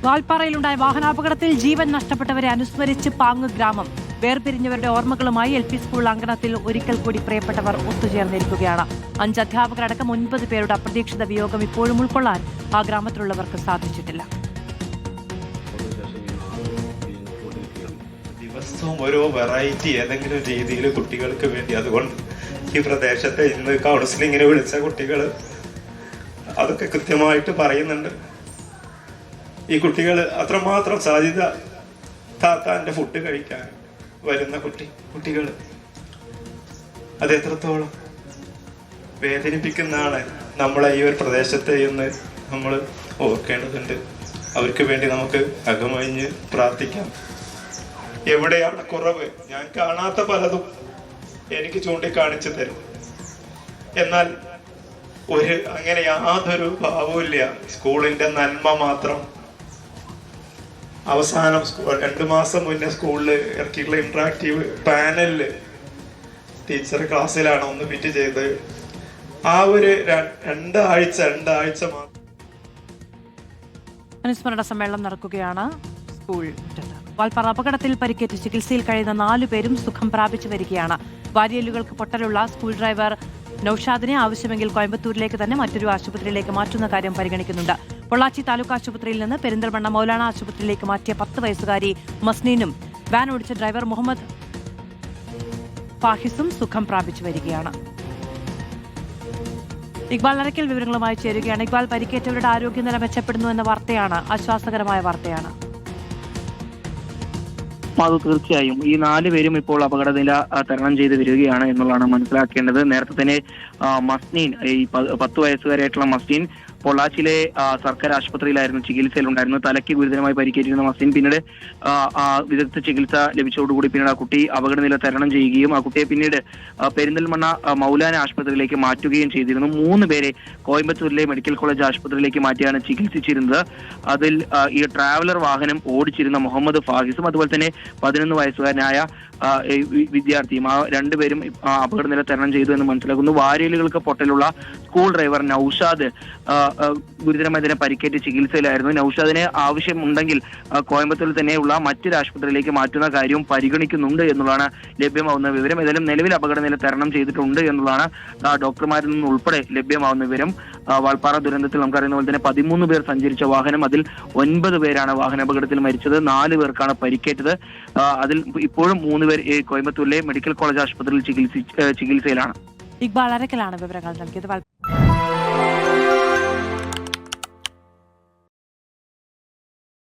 വാൽപ്പാറയിലുണ്ടായ വാഹനാപകടത്തിൽ ജീവൻ നഷ്ടപ്പെട്ടവരെ അനുസ്മരിച്ച് പാങ്ങ് ഗ്രാമം. വേർപിരിഞ്ഞവരുടെ ഓർമ്മകളുമായി LP സ്കൂൾ അങ്കണത്തിൽ ഒരിക്കൽ കൂടി പ്രിയപ്പെട്ടവർ ഒത്തുചേർന്നിരിക്കുകയാണ്. 5 അധ്യാപകരടക്കം 9 പേരുടെ അപ്രതീക്ഷിത വിയോഗം ഇപ്പോഴും ഉൾക്കൊള്ളാൻ ആ ഗ്രാമത്തിലുള്ളവർക്ക് സാധിച്ചിട്ടില്ല. ദിവസവും ഓരോ വെറൈറ്റി ഏതെങ്കിലും രീതിയിൽ കുട്ടികൾക്ക് വേണ്ടി, അതുകൊണ്ട് ഈ പ്രദേശത്തെ ഇന്ന് കൗൺസിലിങ്ങിന് വിളിച്ച കുട്ടികൾ അതൊക്കെ കൃത്യമായിട്ട് പറയുന്നുണ്ട്. ഈ കുട്ടികൾ അത്രമാത്രം സാധ്യത താത്താന്റെ ഫുഡ് കഴിക്കാൻ വരുന്ന കുട്ടികൾ അത് എത്രത്തോളം വേദനിപ്പിക്കുന്നതാണ് നമ്മളെ ഈ ഒരു പ്രദേശത്തെ എന്ന് നമ്മൾ ഓർക്കേണ്ടതുണ്ട്. അവർക്ക് വേണ്ടി നമുക്ക് അകമഴിഞ്ഞ് പ്രാർത്ഥിക്കാം. എവിടെയാണ് കുറവ്? ഞാൻ കാണാത്ത പലതും എനിക്ക് ചൂണ്ടിക്കാണിച്ചു തരും. എന്നാൽ അങ്ങനെ യാതൊരു ഭാവവുമില്ല. സ്കൂളിന്റെ നന്മ മാത്രം. അവസാനം 2 മാസം മുന്നേ സ്കൂളിൽ ഇറക്കിയിട്ടുള്ള ഇന്ററാക്റ്റീവ് പാനലില് ടീച്ചർ ക്ലാസ്സിലാണ് ഒന്ന് ഫിറ്റ് ചെയ്ത്. ആ ഒരു രണ്ടാഴ്ച മാത്രം അനുസ്മരണ സമ്മേളനം നടക്കുകയാണ് സ്കൂൾ മുറ്റത്ത്. വാൽപ്പാറ അപകടത്തിൽ പരിക്കേറ്റ് ചികിത്സയിൽ കഴിയുന്ന 4 പേരും സുഖം പ്രാപിച്ചു വരികയാണ്. വാരിയലുകൾക്ക് പൊട്ടലുള്ള സ്കൂൾ ഡ്രൈവർ നൌഷാദിനെ ആവശ്യമെങ്കിൽ കോയമ്പത്തൂരിലേക്ക് തന്നെ മറ്റൊരു ആശുപത്രിയിലേക്ക് മാറ്റുന്ന കാര്യം പരിഗണിക്കുന്നുണ്ട്. പൊള്ളാച്ചി താലൂക്ക് ആശുപത്രിയിൽ നിന്ന് പെരിന്തൽമണ്ണ മൗലാന ആശുപത്രിയിലേക്ക് മാറ്റിയ 10 വയസ്സുകാരി മസ്നീനും വാൻ ഓടിച്ച ഡ്രൈവർ മുഹമ്മദ് ഫാഹിസും സുഖം പ്രാപിച്ചു വരികയാണ്. ഇക്ബാൽ അരക്കൽ വിവരങ്ങളുമായി ചേരുകയാണ്. ഇക്ബാൽ, പരിക്കേറ്റവരുടെ ആരോഗ്യനില മെച്ചപ്പെടുന്നു എന്ന വാർത്തയാണ് ആശ്വാസകരമായ വാർത്തയാണ്. അത് തീർച്ചയായും ഈ 4 പേരും ഇപ്പോൾ അപകടനില തരണം ചെയ്ത് വരികയാണ് എന്നുള്ളതാണ് മനസ്സിലാക്കേണ്ടത്. നേരത്തെ തന്നെ മസ്നീൻ, ഈ 10 വയസ്സുകാരായിട്ടുള്ള മസ്നീൻ പൊള്ളാച്ചിയിലെ സർക്കാർ ആശുപത്രിയിലായിരുന്നു ചികിത്സയിലുണ്ടായിരുന്നു. തലയ്ക്ക് ഗുരുതരമായി പരിക്കേറ്റിരുന്ന മസ്നീൻ പിന്നീട് വിദഗ്ധ ചികിത്സ ലഭിച്ചതോടുകൂടി പിന്നീട് ആ കുട്ടി അപകടനില തരണം ചെയ്യുകയും ആ കുട്ടിയെ പിന്നീട് പെരിന്തൽമണ്ണ മൗലാന ആശുപത്രിയിലേക്ക് മാറ്റുകയും ചെയ്തിരുന്നു. 3 പേരെ കോയമ്പത്തൂരിലെ മെഡിക്കൽ കോളേജ് ആശുപത്രിയിലേക്ക് മാറ്റിയാണ് ചികിത്സിച്ചിരുന്നത്. അതിൽ ഈ ട്രാവലർ വാഹനം ഓടിച്ചിരുന്ന മുഹമ്മദ് ഫാഹിസും അതുപോലെ തന്നെ 11 വയസ്സുകാരനായ വിദ്യാർത്ഥിയും, ആ 2 പേരും അപകടനില തരണം ചെയ്തു എന്ന് മനസ്സിലാക്കുന്നു. വാരിയലുകൾക്ക് പൊട്ടലുള്ള സ്കൂൾ ഡ്രൈവർ നൌഷാദ് ഗുരുതരമായി തന്നെ പരിക്കേറ്റ് ചികിത്സയിലായിരുന്നു. നൌഷാദിന് ആവശ്യമുണ്ടെങ്കിൽ കോയമ്പത്തൂരിൽ തന്നെയുള്ള മറ്റൊരു ആശുപത്രിയിലേക്ക് മാറ്റുന്ന കാര്യവും പരിഗണിക്കുന്നുണ്ട് എന്നുള്ളതാണ് ലഭ്യമാവുന്ന വിവരം. ഏതായാലും നിലവിൽ അപകടനില തരണം ചെയ്തിട്ടുണ്ട് എന്നുള്ളതാണ് ഡോക്ടർമാരിൽ നിന്ന് ഉൾപ്പെടെ ലഭ്യമാവുന്ന വിവരം. വാൽപ്പാറ ദുരന്തത്തിൽ നമുക്കറിയുന്ന പോലെ തന്നെ 13 പേർ സഞ്ചരിച്ച വാഹനം, അതിൽ 9 പേരാണ് വാഹനാപകടത്തിൽ മരിച്ചത്. 4 പേർക്കാണ് പരിക്കേറ്റത്. അതിൽ ഇപ്പോഴും 3 പേർ കോയമ്പത്തൂരിലെ മെഡിക്കൽ കോളേജ് ആശുപത്രിയിൽ ചികിത്സയിലാണ്. ഇക്ബാൽ അരക്കലാണ് വിവരങ്ങൾ നൽകിയത്.